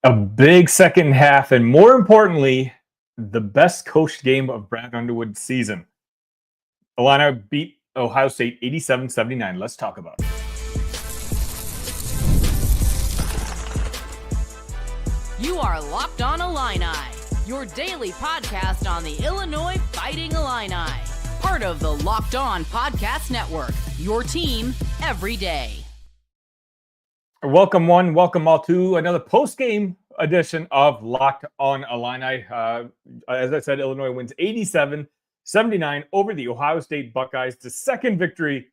A big second half, and more importantly, the best coached game of Brad Underwood's season. Illini beat Ohio State 87-79. Let's talk about it. You are Locked On Illini, your daily podcast on the Illinois Fighting Illini. Part of the Locked On Podcast Network, your team every day. Welcome one, welcome all to another post-game edition of Locked On Illini. As I said, Illinois wins 87-79 over the Ohio State Buckeyes. The second victory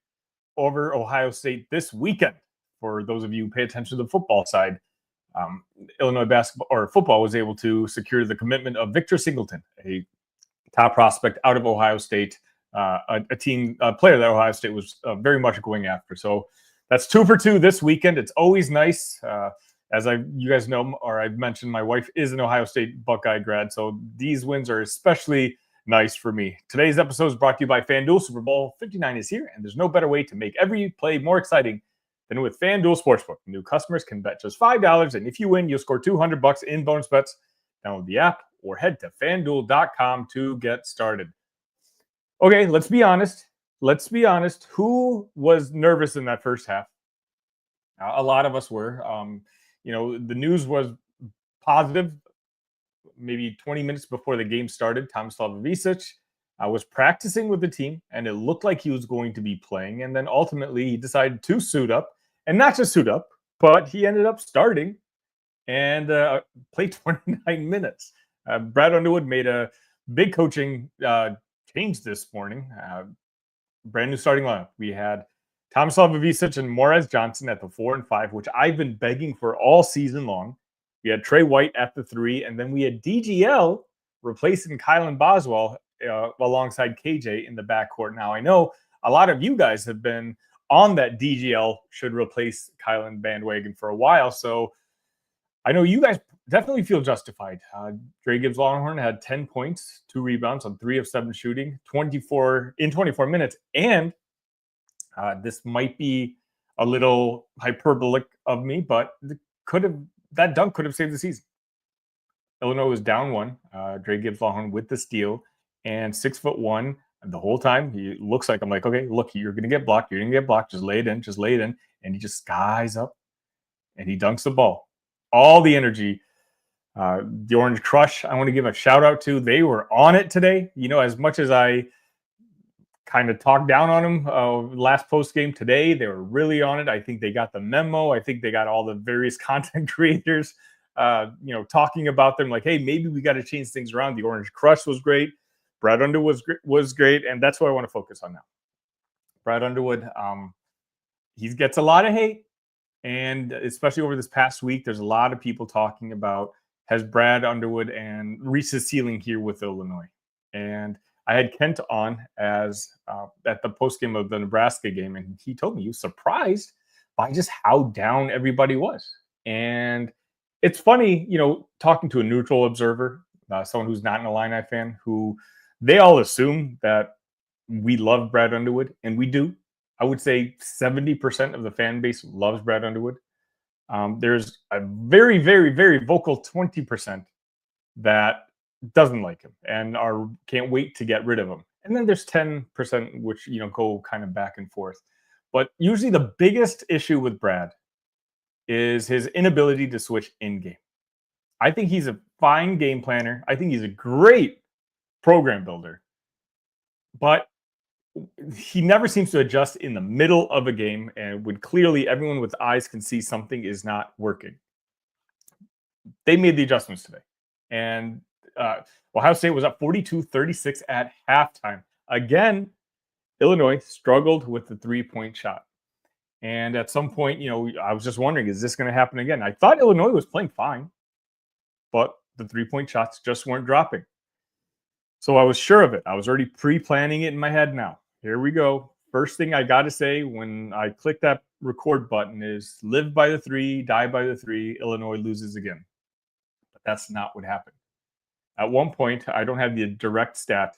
over Ohio State this weekend. For those of you who pay attention to the football side, Illinois basketball or football was able to secure the commitment of Victor Singleton, a top prospect out of Ohio State, a player that Ohio State was very much going after. So that's 2 for 2 this weekend. It's always nice. As you guys know, or I've mentioned, my wife is an Ohio State Buckeye grad, so these wins are especially nice for me. Today's episode is brought to you by FanDuel. Super Bowl 59 is here, and there's no better way to make every play more exciting than with FanDuel Sportsbook. New customers can bet just $5, and if you win, you'll score $200 in bonus bets. Download the app or head to FanDuel.com to get started. Okay, let's be honest. Who was nervous in that first half? A lot of us were. The news was positive. Maybe 20 minutes before the game started, Tomislav Ivisic was practicing with the team, and it looked like he was going to be playing. And then ultimately, he decided to suit up, and not just suit up, but he ended up starting and played 29 minutes. Brad Underwood made a big coaching change this morning. Brand new starting lineup. We had Tomislav Ivisic and Morez Johnson at the 4 and 5, which I've been begging for all season long. We had Trey White at the 3, and then we had DGL replacing Kylan Boswell alongside KJ in the backcourt. Now, I know a lot of you guys have been on that DGL should replace Kylan bandwagon for a while, so I know you guys definitely feel justified. Dre Gibbs Longhorn had 10 points, 2 rebounds on 3 of 7 shooting, 24 minutes. And this might be a little hyperbolic of me, but that dunk could have saved the season. Illinois was down 1. Dre Gibbs Longhorn with the steal and 6'1". And the whole time he looks like, I'm like, okay, look, you're going to get blocked. You're going to get blocked. Just lay it in. And he just skies up and he dunks the ball. All the energy. The Orange Crush, I want to give a shout out to. They were on it today. As much as I kind of talked down on them last post game today, they were really on it. I think they got the memo. I think they got all the various content creators, talking about them like, hey, maybe we got to change things around. The Orange Crush was great. Brad Underwood was great, and that's what I want to focus on now. Brad Underwood, he gets a lot of hate, and especially over this past week, there's a lot of people talking about, has Brad Underwood and reached his ceiling here with Illinois? And I had Kent on as at the postgame of the Nebraska game, and he told me he was surprised by just how down everybody was. And it's funny, talking to a neutral observer, someone who's not an Illini fan, who they all assume that we love Brad Underwood, and we do. I would say 70% of the fan base loves Brad Underwood. There's a very, very, very vocal 20% that doesn't like him and can't wait to get rid of him. And then there's 10% which, go kind of back and forth. But usually the biggest issue with Brad is his inability to switch in-game. I think he's a fine game planner. I think he's a great program builder. But he never seems to adjust in the middle of a game, and when clearly everyone with eyes can see something is not working. They made the adjustments today. And Ohio State was up 42-36 at halftime. Again, Illinois struggled with the 3-point shot. And at some point, I was just wondering, is this going to happen again? I thought Illinois was playing fine, but the 3-point shots just weren't dropping. So I was sure of it. I was already pre-planning it in my head now. Here we go. First thing I got to say when I click that record button is live by the 3, die by the 3, Illinois loses again. But that's not what happened. At one point, I don't have the direct stat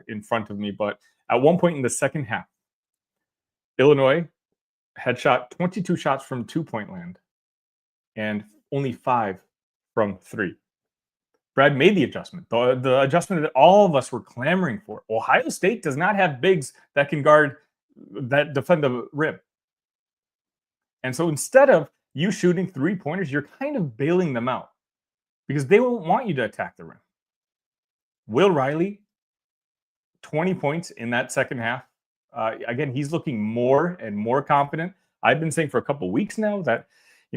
in front of me, but at one point in the second half, Illinois had shot 22 shots from 2-point land and only 5 from 3. Brad made the adjustment, the adjustment that all of us were clamoring for. Ohio State does not have bigs that can defend the rim. And so instead of you shooting 3-pointers, you're kind of bailing them out because they won't want you to attack the rim. Will Riley, 20 points in that second half. Again, he's looking more and more confident. I've been saying for a couple of weeks now that,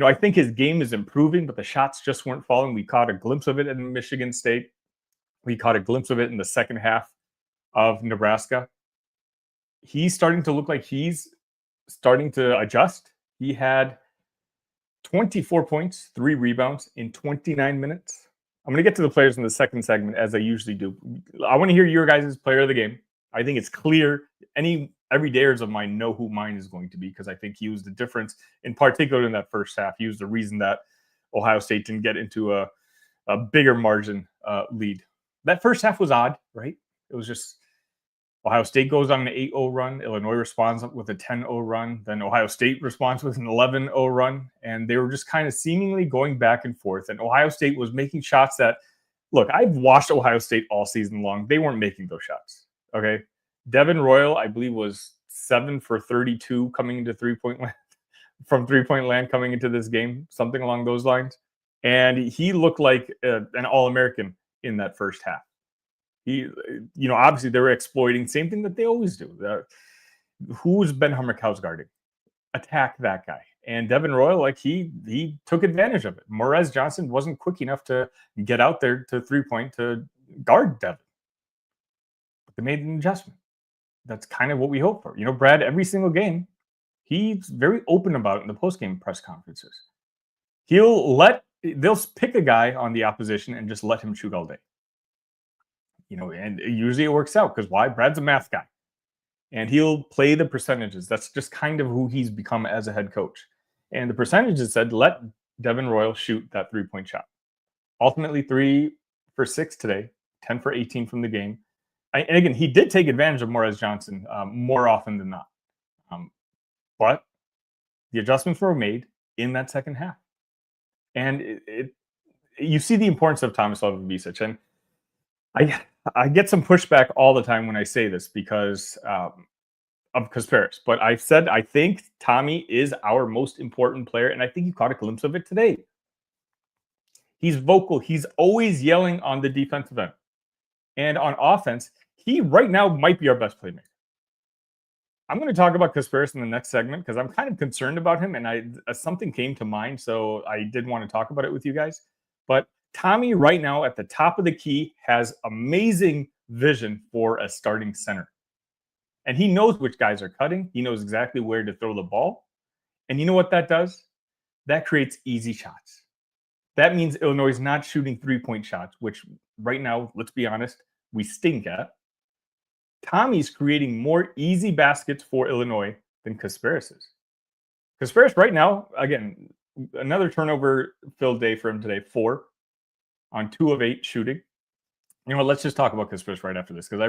I think his game is improving, but the shots just weren't falling. We caught a glimpse of it in Michigan State. We caught a glimpse of it in the second half of Nebraska. He's starting to look like he's starting to adjust. He had 24 points, 3 rebounds in 29 minutes. I'm going to get to the players in the second segment, as I usually do. I want to hear your guys' player of the game. I think it's clear. Any everydayers of mine know who mine is going to be because I think he was the difference, in particular in that first half. He was the reason that Ohio State didn't get into a bigger margin lead. That first half was odd, right? It was just Ohio State goes on an 8-0 run. Illinois responds with a 10-0 run. Then Ohio State responds with an 11-0 run. And they were just kind of seemingly going back and forth. And Ohio State was making shots that, look, I've watched Ohio State all season long. They weren't making those shots, okay? Devin Royal, I believe, was 7 for 32 coming into three-point land, from three-point land coming into this game, something along those lines. And he looked like an All-American in that first half. He, obviously they were exploiting, same thing that they always do. Who's Ben Hammerkaus guarding? Attack that guy. And Devin Royal, he took advantage of it. Morez Johnson wasn't quick enough to get out there to three-point to guard Devin. But they made an adjustment. That's kind of what we hope for. Brad, every single game, he's very open about it in the post-game press conferences. They'll pick a guy on the opposition and just let him shoot all day. And usually it works out because why? Brad's a math guy. And he'll play the percentages. That's just kind of who he's become as a head coach. And the percentages said, let Devin Royal shoot that three-point shot. Ultimately, 3 for 6 today, 10 for 18 from the game. And again, he did take advantage of Morez Johnson more often than not. But the adjustments were made in that second half. And you see the importance of Tomislav Ivisic. And I get some pushback all the time when I say this because of Kasparis. But I've said I think Tommy is our most important player, and I think you caught a glimpse of it today. He's vocal. He's always yelling on the defensive end. And on offense, he right now might be our best playmaker. I'm going to talk about Kasparis in the next segment because I'm kind of concerned about him, and something came to mind, so I did want to talk about it with you guys. But Tommy right now at the top of the key has amazing vision for a starting center. And he knows which guys are cutting. He knows exactly where to throw the ball. And you know what that does? That creates easy shots. That means Illinois is not shooting three-point shots, which right now, let's be honest, we stink at. Tommy's creating more easy baskets for Illinois than Kasparis is. Kasparis right now, again, another turnover-filled day for him today, 4 on 2 of 8 shooting. Let's just talk about Kasparis right after this because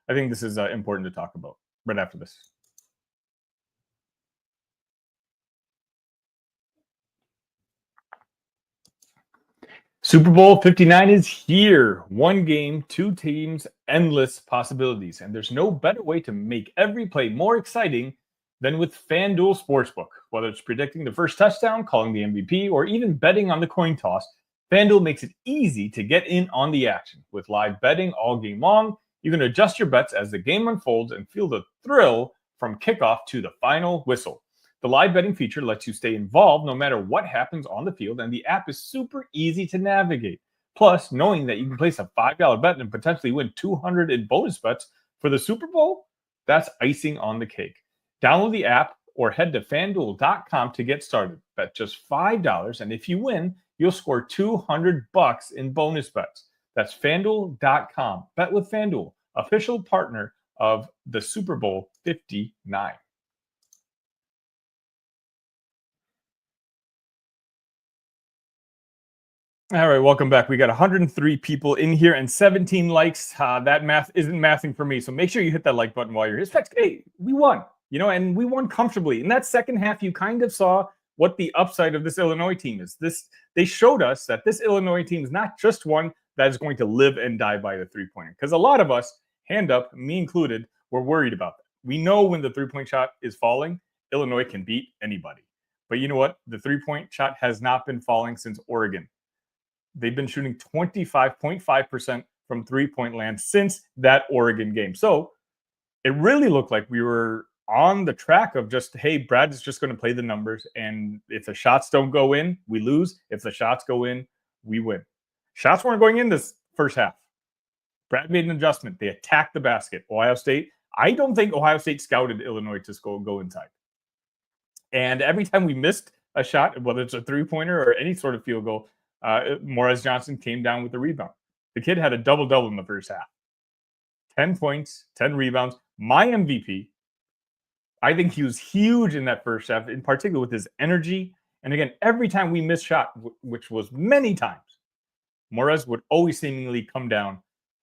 I think this is important to talk about right after this. Super Bowl 59 is here. 1 game, 2 teams, endless possibilities. And there's no better way to make every play more exciting than with FanDuel Sportsbook. Whether it's predicting the first touchdown, calling the MVP, or even betting on the coin toss, FanDuel makes it easy to get in on the action. With live betting all game long, you can adjust your bets as the game unfolds and feel the thrill from kickoff to the final whistle. The live betting feature lets you stay involved no matter what happens on the field, and the app is super easy to navigate. Plus, knowing that you can place a $5 bet and potentially win $200 in bonus bets for the Super Bowl, that's icing on the cake. Download the app or head to FanDuel.com to get started. Bet just $5, and if you win, you'll score $200 in bonus bets. That's FanDuel.com. Bet with FanDuel, official partner of the Super Bowl 59. All right, welcome back. We got 103 people in here and 17 likes. That math isn't mathing for me, so make sure you hit that like button while you're here. Hey, we won, and we won comfortably. In that second half, you kind of saw what the upside of this Illinois team is. They showed us that this Illinois team is not just one that is going to live and die by the three-pointer. Because a lot of us, hand up, me included, were worried about that. We know when the three-point shot is falling, Illinois can beat anybody. But you know what? The three-point shot has not been falling since Oregon. They've been shooting 25.5% from three-point land since that Oregon game. So it really looked like we were on the track of just, hey, Brad is just going to play the numbers. And if the shots don't go in, we lose. If the shots go in, we win. Shots weren't going in this first half. Brad made an adjustment. They attacked the basket. Ohio State, I don't think Ohio State scouted Illinois to go inside. And every time we missed a shot, whether it's a three-pointer or any sort of field goal, Morez Johnson came down with the rebound. The kid had a double-double in the first half. 10 points, 10 rebounds. My MVP. I think he was huge in that first half, in particular with his energy. And again, every time we missed shot, which was many times, Morez would always seemingly come down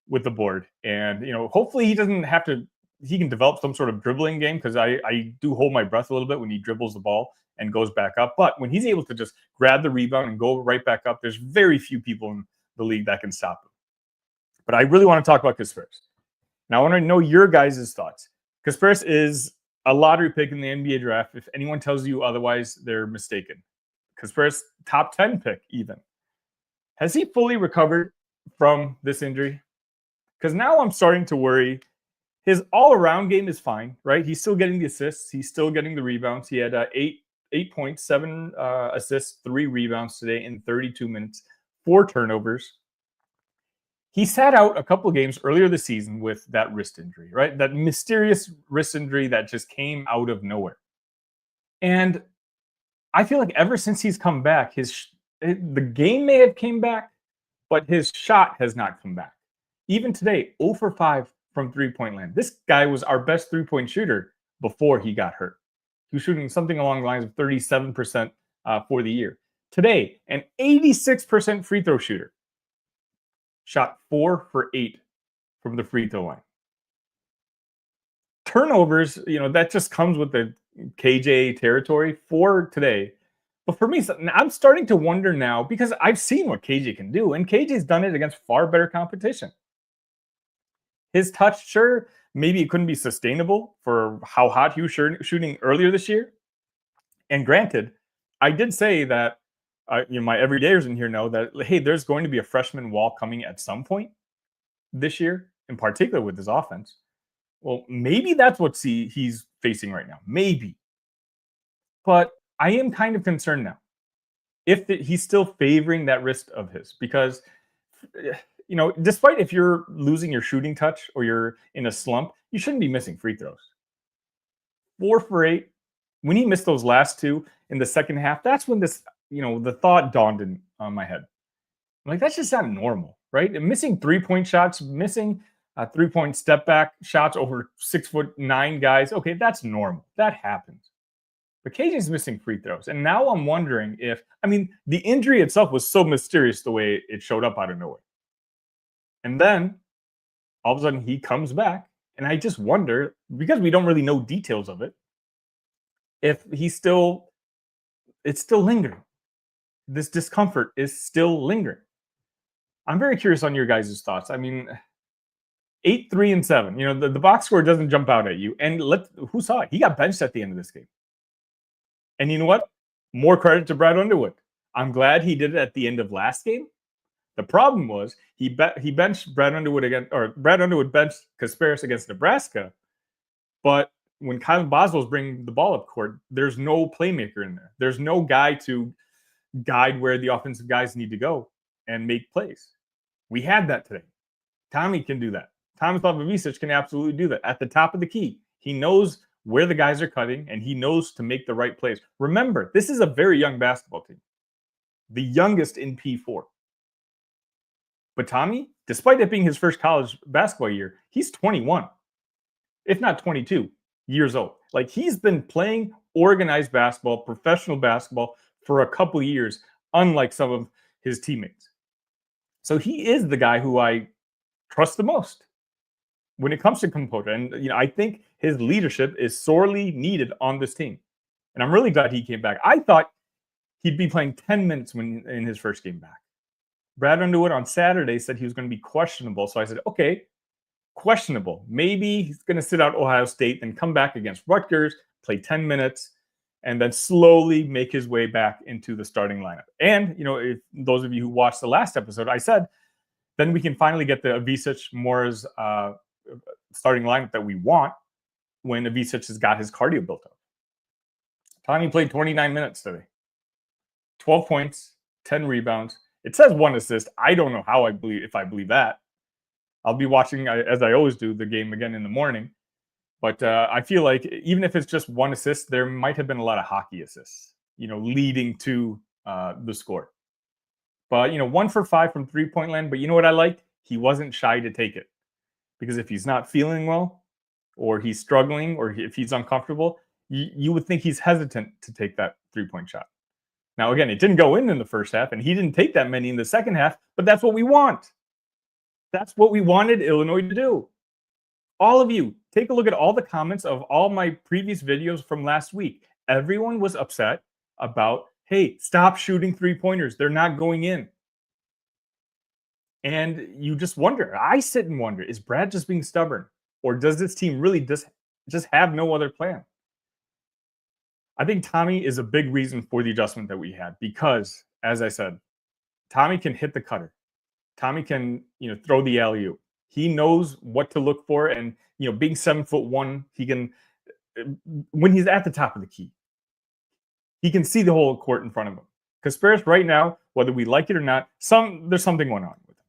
with the board. And, hopefully he doesn't have to, he can develop some sort of dribbling game, because I do hold my breath a little bit when he dribbles the ball and goes back up. But when he's able to just grab the rebound and go right back up, there's very few people in the league that can stop him. But I really want to talk about Kasparas. Now, I want to know your guys' thoughts. Kasparas is a lottery pick in the NBA draft. If anyone tells you otherwise, they're mistaken. Kasparas, top 10 pick even. Has he fully recovered from this injury? Because now I'm starting to worry. His all-around game is fine, right? He's still getting the assists. He's still getting the rebounds. He had 8 points, 7 assists, 3 rebounds today in 32 minutes, 4 turnovers. He sat out a couple of games earlier this season with that wrist injury, right? That mysterious wrist injury that just came out of nowhere. And I feel like ever since he's come back, the game may have came back, but his shot has not come back. Even today, 0 for 5 from three-point land. This guy was our best three-point shooter before he got hurt. He was shooting something along the lines of 37% for the year. Today, an 86% free throw shooter. Shot 4 for 8 from the free throw line. Turnovers, that just comes with the KJ territory for today. But for me, I'm starting to wonder now, because I've seen what KJ can do, and KJ's done it against far better competition. His touch, sure, maybe it couldn't be sustainable for how hot he was shooting earlier this year. And granted, I did say that my everydayers in here know that, hey, there's going to be a freshman wall coming at some point this year, in particular with his offense. Well, maybe that's what he's facing right now. Maybe. But I am kind of concerned now if he's still favoring that wrist of his, because, despite if you're losing your shooting touch or you're in a slump, you shouldn't be missing free throws. 4 for 8. When he missed those last 2 in the second half, that's when this, the thought dawned on my head. I'm like, that's just not normal, right? And missing 3-point shots, missing 3-point step back shots over 6'9" guys. Okay, that's normal. That happens. But KJ's missing free throws. And now I'm wondering the injury itself was so mysterious the way it showed up out of nowhere. And then all of a sudden he comes back. And I just wonder, because we don't really know details of it, if it's still lingering. This discomfort is still lingering. I'm very curious on your guys' thoughts. 8, 3, and 7. The box score doesn't jump out at you. And who saw it? He got benched at the end of this game. And you know what? More credit to Brad Underwood. I'm glad he did it at the end of last game. The problem was he benched Brad Underwood again, or Brad Underwood benched Kasparas against Nebraska. But when Kyle Boswell's bringing the ball up court, there's no playmaker in there. There's no guy to guide where the offensive guys need to go and make plays. We had that today. Tommy can do that. Tomislav Ivisic can absolutely do that. At the top of the key, he knows where the guys are cutting, and he knows to make the right plays. Remember, this is a very young basketball team. The youngest in P4. But Tommy, despite it being his first college basketball year, he's 21, if not 22 years old. Like, he's been playing organized basketball, professional basketball for a couple years, unlike some of his teammates. So he is the guy who I trust the most when it comes to composure. And, I think his leadership is sorely needed on this team. And I'm really glad he came back. I thought he'd be playing 10 minutes in his first game back. Brad Underwood on Saturday said he was going to be questionable. So I said, okay, questionable. Maybe he's going to sit out Ohio State, then come back against Rutgers, play 10 minutes, and then slowly make his way back into the starting lineup. And, if those of you who watched the last episode, I said, then we can finally get the Ivisic Morez starting lineup that we want when Ivisic has got his cardio built up. Tommy played 29 minutes today. 12 points, 10 rebounds. It says 1 assist. I don't know if I believe that. I'll be watching, as I always do, the game again in the morning. But I feel like even if it's just 1 assist, there might have been a lot of hockey assists, leading to the score. But, 1 for 5 from three-point land. But you know what I liked? He wasn't shy to take it. Because if he's not feeling well, or he's struggling, or if he's uncomfortable, you would think he's hesitant to take that three-point shot. Now, again, it didn't go in the first half, and he didn't take that many in the second half, but that's what we want. That's what we wanted Illinois to do. All of you, take a look at all the comments of all my previous videos from last week. Everyone was upset about, hey, stop shooting three-pointers. They're not going in. And you just wonder, I sit and wonder, is Brad just being stubborn? Or does this team really just have no other plan? I think Tommy is a big reason for the adjustment that we had because, as I said, Tommy can hit the cutter. Tommy can, throw the alley-oop. He knows what to look for, and being 7'1", he can. When he's at the top of the key, he can see the whole court in front of him. Kasparis right now, whether we like it or not, there's something going on with him.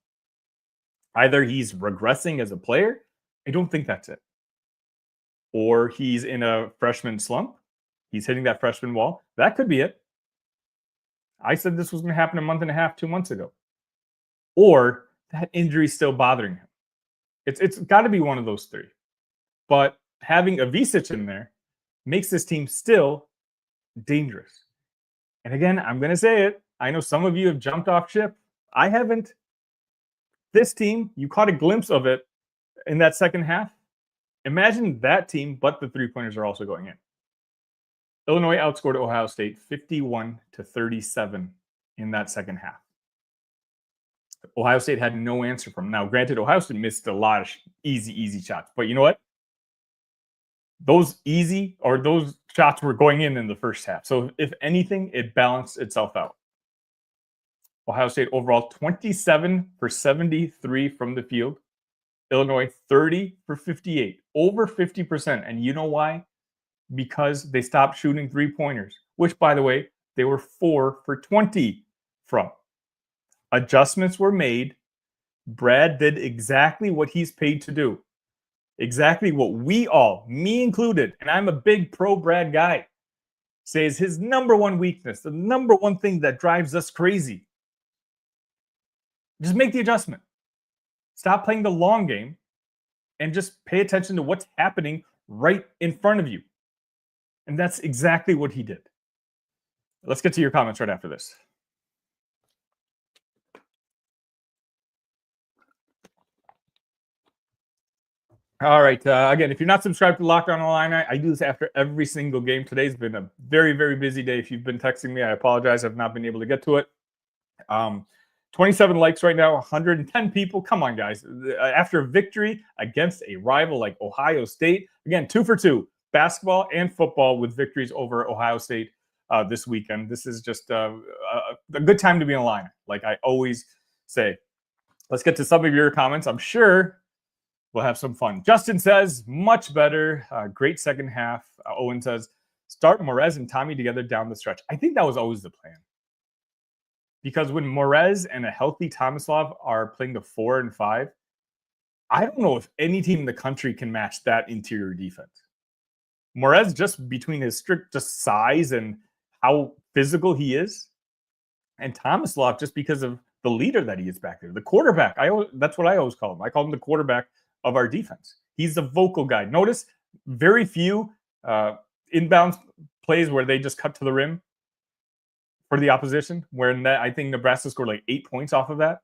Either he's regressing as a player. I don't think that's it. Or he's in a freshman slump. He's hitting that freshman wall. That could be it. I said this was going to happen a month and a half, 2 months ago. Or that injury is still bothering him. It's got to be one of those three. But having Ivisic in there makes this team still dangerous. And again, I'm going to say it. I know some of you have jumped off ship. I haven't. This team, you caught a glimpse of it in that second half. Imagine that team, but the three-pointers are also going in. Illinois outscored Ohio State 51-37 in that second half. Ohio State had no answer from them. Now, granted, Ohio State missed a lot of easy shots. But you know what? Those shots were going in the first half. So if anything, it balanced itself out. Ohio State overall 27 for 73 from the field. Illinois 30 for 58, over 50%. And you know why? Because they stopped shooting three-pointers, which, by the way, they were 4 for 20 from. Adjustments were made. Brad did exactly what he's paid to do. Exactly what we all, me included, and I'm a big pro-Brad guy, says his number one weakness, the number one thing that drives us crazy. Just make the adjustment. Stop playing the long game and just pay attention to what's happening right in front of you. And that's exactly what he did. Let's get to your comments right after this. All right. Again, if you're not subscribed to Locked On Illini, I do this after every single game. Today's been a very, very busy day. If you've been texting me, I apologize. I've not been able to get to it. 27 likes right now, 110 people. Come on, guys. After a victory against a rival like Ohio State, again, 2 for 2, basketball and football with victories over Ohio State this weekend. This is just a good time to be in Illini, like I always say. Let's get to some of your comments. I'm sure we'll have some fun. Justin says, much better. Great second half. Owen says, start Morez and Tommy together down the stretch. I think that was always the plan. Because when Morez and a healthy Tomislav are playing the 4 and 5, I don't know if any team in the country can match that interior defense. Morez, just between his strict just size and how physical he is, and Tomislav just because of the leader that he is back there. The quarterback, that's what I always call him. I call him the quarterback of our defense. He's the vocal guy. Notice very few inbound plays where they just cut to the rim for the opposition, where I think Nebraska scored like 8 points off of that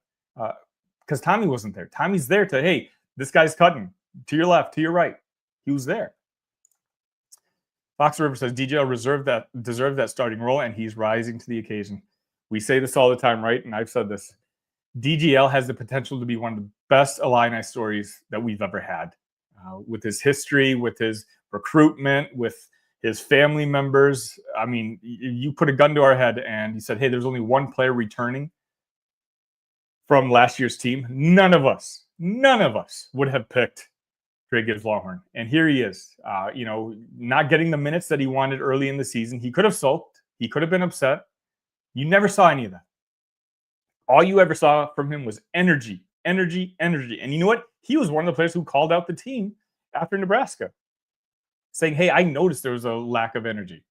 because Tommy wasn't there. Tommy's there to, hey, this guy's cutting to your left, to your right. He was there. Fox River says DGL deserved that starting role, and he's rising to the occasion. We say this all the time, right? And I've said this. DGL has the potential to be one of the best Illini stories that we've ever had. With his history, with his recruitment, with his family members. I mean, you put a gun to our head and you said, hey, there's only one player returning from last year's team. None of us would have picked Dre Gibbs Lawhorn. And here he is, not getting the minutes that he wanted early in the season. He could have sulked. He could have been upset. You never saw any of that. All you ever saw from him was energy. And you know what? He was one of the players who called out the team after Nebraska, saying, hey, I noticed there was a lack of energy.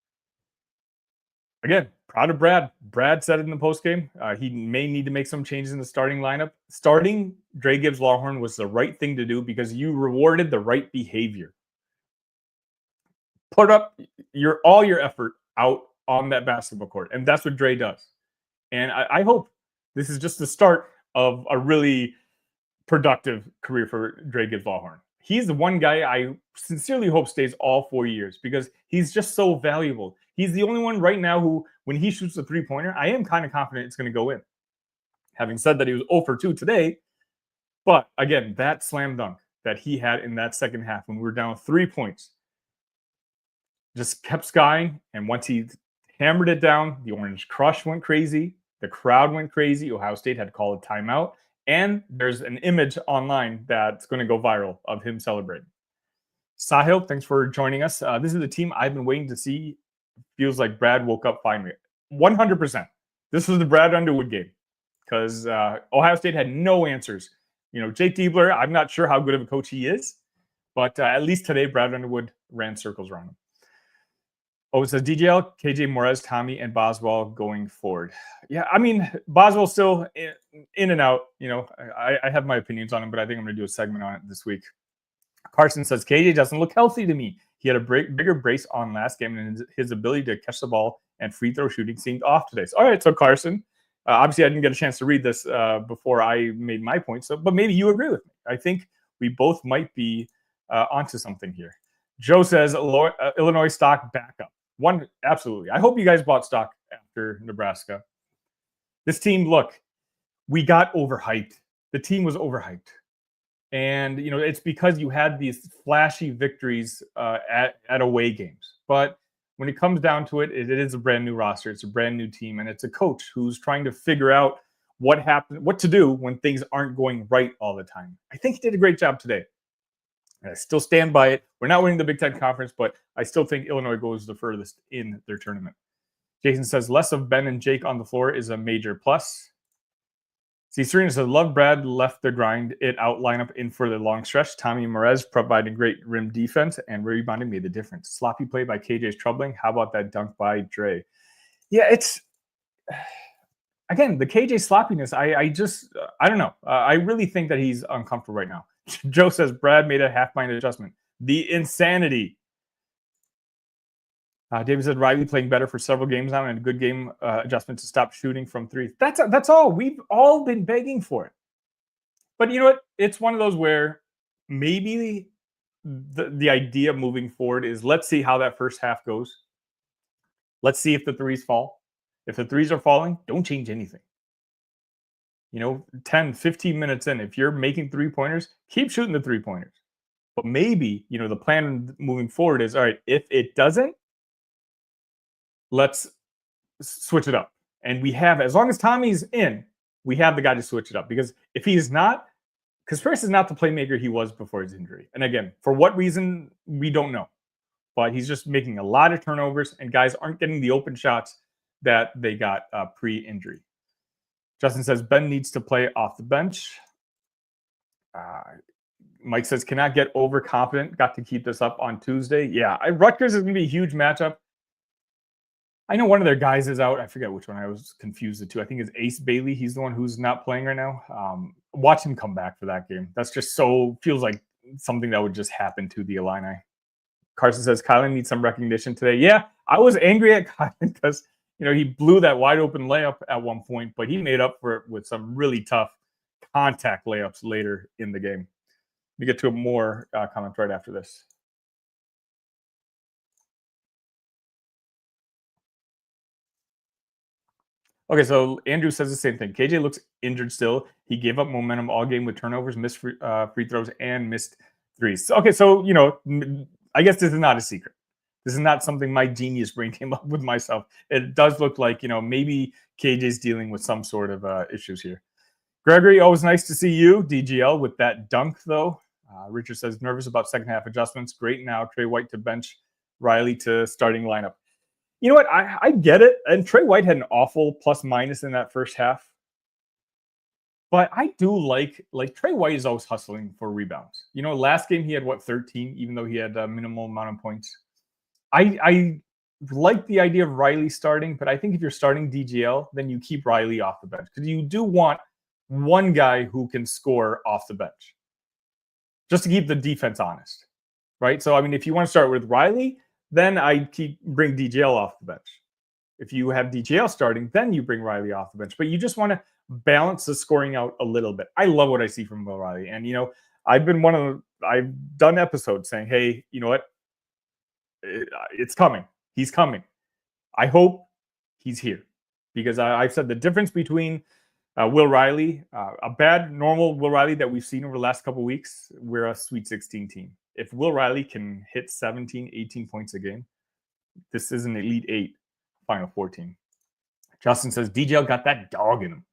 Again, proud of Brad. Brad said it in the postgame. He may need to make some changes in the starting lineup. Starting Dre Gibbs Lawhorn was the right thing to do because you rewarded the right behavior. Put up all your effort out on that basketball court, and that's what Dre does. And I hope this is just the start of a really productive career for Dre Gibbs Lawhorn. He's the one guy I sincerely hope stays all 4 years because he's just so valuable. He's the only one right now who, when he shoots a three-pointer, I am kind of confident it's going to go in. Having said that, he was 0 for 2 today. But again, that slam dunk that he had in that second half when we were down 3 points just kept skying. And once he hammered it down, the Orange Crush went crazy. The crowd went crazy. Ohio State had to call a timeout. And there's an image online that's going to go viral of him celebrating. Sahil, thanks for joining us. This is the team I've been waiting to see. Feels like Brad woke up finally. 100%. This was the Brad Underwood game because Ohio State had no answers. Jake Diebler, I'm not sure how good of a coach he is, but at least today, Brad Underwood ran circles around him. Oh, it says DGL, KJ, Morez, Tommy, and Boswell going forward. Yeah, I mean, Boswell's still in and out. I have my opinions on him, but I think I'm going to do a segment on it this week. Carson says, KJ doesn't look healthy to me. He had a bigger brace on last game, and his ability to catch the ball and free throw shooting seemed off today. So, all right, so Carson, obviously I didn't get a chance to read this before I made my point, but maybe you agree with me. I think we both might be onto something here. Joe says, Illinois stock back up. Absolutely. I hope you guys bought stock after Nebraska. This team, look, we got overhyped. The team was overhyped. And, it's because you had these flashy victories at away games. But when it comes down to it, it is a brand new roster. It's a brand new team. And it's a coach who's trying to figure out what to do when things aren't going right all the time. I think he did a great job today. I still stand by it. We're not winning the Big Ten Conference, but I still think Illinois goes the furthest in their tournament. Jason says, less of Ben and Jake on the floor is a major plus. See, Serena says, love Brad left the grind it out lineup in for the long stretch. Tommy and Morez providing great rim defense and rebounding made the difference. Sloppy play by KJ is troubling. How about that dunk by Dre? Yeah, it's... Again, the KJ sloppiness, I don't know. I really think that he's uncomfortable right now. Joe says Brad made a half-mind adjustment. The insanity. David said Riley playing better for several games now and a good game adjustment to stop shooting from three. That's all. We've all been begging for it. But you know what? It's one of those where maybe the idea moving forward is let's see how that first half goes. Let's see if the threes fall. If the threes are falling, don't change anything. 10, 15 minutes in, if you're making three-pointers, keep shooting the three-pointers. But maybe, the plan moving forward is, all right, if it doesn't, let's switch it up. And we have, as long as Tommy's in, we have the guy to switch it up. Because if he's not, because Ferris is not the playmaker he was before his injury. And again, for what reason, we don't know. But he's just making a lot of turnovers, and guys aren't getting the open shots that they got pre-injury. Justin says Ben needs to play off the bench. Mike says cannot get overconfident. Got to keep this up on Tuesday. Yeah, Rutgers is going to be a huge matchup. I know one of their guys is out. I forget which one. I was confused the two. I think it's Ace Bailey. He's the one who's not playing right now. Watch him come back for that game. That's just feels like something that would just happen to the Illini. Carson says Kylan needs some recognition today. Yeah, I was angry at Kylan because he blew that wide open layup at one point, but he made up for it with some really tough contact layups later in the game. We get to more comments right after this. Okay, so Andrew says the same thing. KJ looks injured still. He gave up momentum all game with turnovers, missed free throws, and missed threes. Okay, so, I guess this is not a secret. This is not something my genius brain came up with myself. It does look like, maybe KJ's dealing with some sort of issues here. Gregory, always nice to see you. DGL with that dunk, though. Richard says, nervous about second half adjustments. Great now. Trey White to bench, Riley to starting lineup. You know what? I get it. And Trey White had an awful plus minus in that first half. But I do like Trey White is always hustling for rebounds. Last game he had 13, even though he had a minimal amount of points. I like the idea of Riley starting, but I think if you're starting DGL, then you keep Riley off the bench because you do want one guy who can score off the bench just to keep the defense honest, right? So, if you want to start with Riley, then I bring DGL off the bench. If you have DGL starting, then you bring Riley off the bench. But you just want to balance the scoring out a little bit. I love what I see from Will Riley. And, I've done episodes saying, hey, you know what? It's coming. He's coming. I hope he's here. Because I've said the difference between Will Riley, a bad, normal Will Riley that we've seen over the last couple of weeks, we're a Sweet 16 team. If Will Riley can hit 17, 18 points a game, this is an Elite 8, Final 14. Justin says, DGL got that dog in him.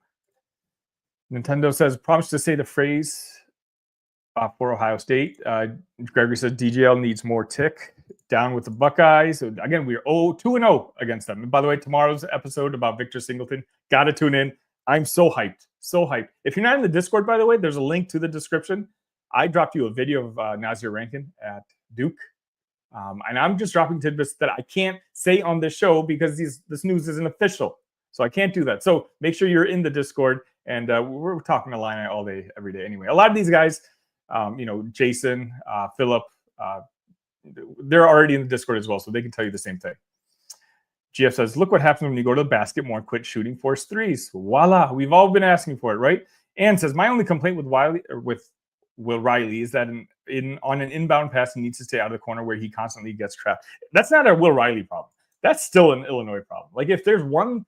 Nintendo says, promise to say the phrase for Ohio State. Gregory says, DGL needs more tick. Down with the Buckeyes. Again, we're 2-0 against them. And by the way, tomorrow's episode about Victor Singleton, got to tune in. I'm so hyped. So hyped. If you're not in the Discord, by the way, there's a link to the description. I dropped you a video of Nazir Rankin at Duke. And I'm just dropping tidbits that I can't say on this show because this news isn't official. So I can't do that. So make sure you're in the Discord. And we're talking Illini all day, every day anyway. A lot of these guys, Jason, Philip, they're already in the Discord as well, so they can tell you the same thing. GF says, look what happens when you go to the basket more and quit shooting forced threes. Voila. We've all been asking for it, right? And says, my only complaint with Will Riley is that on an inbound pass, he needs to stay out of the corner where he constantly gets trapped. That's not a Will Riley problem. That's still an Illinois problem. Like, if there's one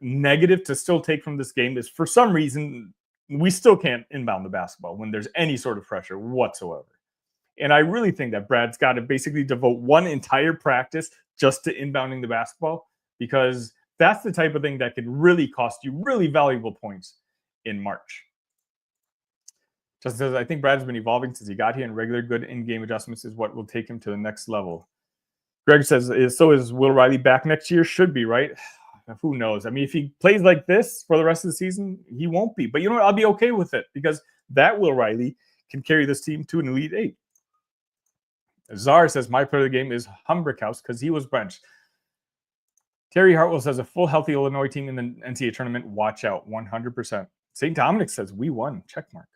negative to still take from this game is for some reason, we still can't inbound the basketball when there's any sort of pressure whatsoever. And I really think that Brad's got to basically devote one entire practice just to inbounding the basketball, because that's the type of thing that could really cost you really valuable points in March. Justin says, I think Brad's been evolving since he got here, and regular good in-game adjustments is what will take him to the next level. Greg says, so is Will Riley back next year? Should be, right? Who knows? If he plays like this for the rest of the season, he won't be. But you know what? I'll be okay with it because that Will Riley can carry this team to an Elite 8. Czar says, my player of the game is Humbrickhouse because he was benched. Terry Hartwell says, a full healthy Illinois team in the NCAA tournament. Watch out, 100%. St. Dominic says, we won. Check mark.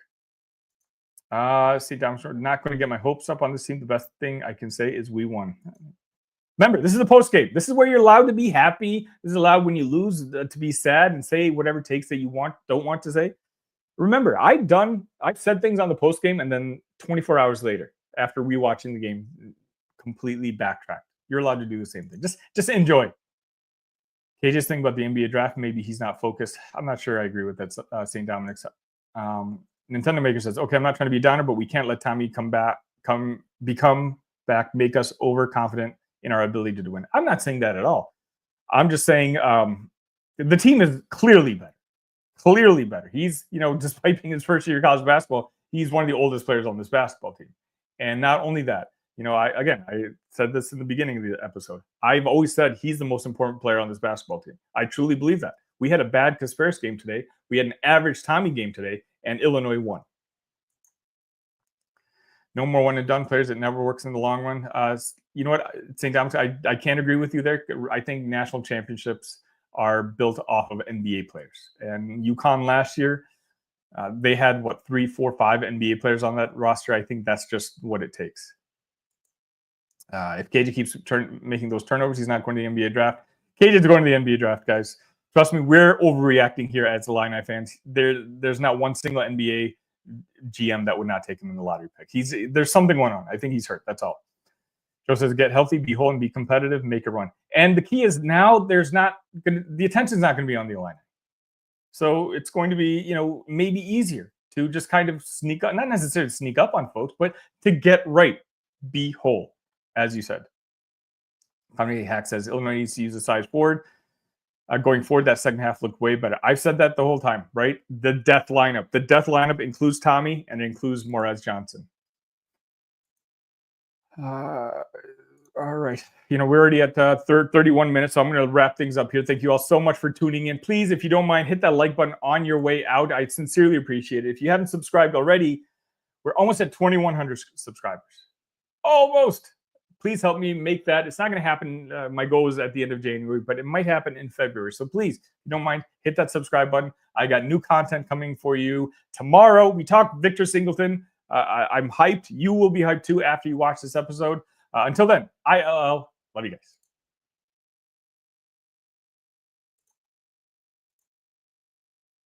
St. Dominic, not going to get my hopes up on this team. The best thing I can say is we won. Remember, this is a post game. This is where you're allowed to be happy. This is allowed when you lose to be sad and say whatever takes that you don't want to say. Remember, I've said things on the post game, and then 24 hours later, after rewatching the game, completely backtracked. You're allowed to do the same thing. Just enjoy. KJ's thing about the NBA draft, maybe he's not focused. I'm not sure I agree with that, St. Dominic's. Nintendo Maker says, okay, I'm not trying to be a downer, but we can't let Tommy become back, make us overconfident in our ability to win. I'm not saying that at all. I'm just saying the team is clearly better. Clearly better. He's, despite being his first year of college basketball, he's one of the oldest players on this basketball team. And not only that, I said this in the beginning of the episode. I've always said he's the most important player on this basketball team. I truly believe that. We had a bad Kaspersky game today. We had an average Tommy game today, and Illinois won. No more one and done players. It never works in the long run. You know what, St. Thomas, I can't agree with you there. I think national championships are built off of NBA players. And UConn last year, they had 3, 4, 5 NBA players on that roster. I think that's just what it takes. If KJ keeps making those turnovers, he's not going to the NBA draft. KJ's going to the NBA draft, guys. Trust me, we're overreacting here as Illini fans. There's not one single NBA GM that would not take him in the lottery pick. There's something going on. I think he's hurt. That's all. Joe says, get healthy, be whole, and be competitive, make a run. And the key is now the attention's not going to be on the Illini. So it's going to be, maybe easier to just kind of sneak up, not necessarily sneak up on folks, but to get right, be whole, as you said. Tommy Hack says, Illinois needs to use a size forward. Going forward, that second half looked way better. I've said that the whole time, right? The death lineup. The death lineup includes Tommy and it includes Morez Johnson. All right. We're already at 31 minutes, so I'm going to wrap things up here. Thank you all so much for tuning in. Please, if you don't mind, hit that like button on your way out. I sincerely appreciate it. If you haven't subscribed already, we're almost at 2,100 subscribers. Almost. Please help me make that. It's not going to happen. My goal is at the end of January, but it might happen in February. So please, if you don't mind, hit that subscribe button. I got new content coming for you. Tomorrow, we talk Victor Singleton. I'm hyped. You will be hyped too after you watch this episode. Until then, love you guys.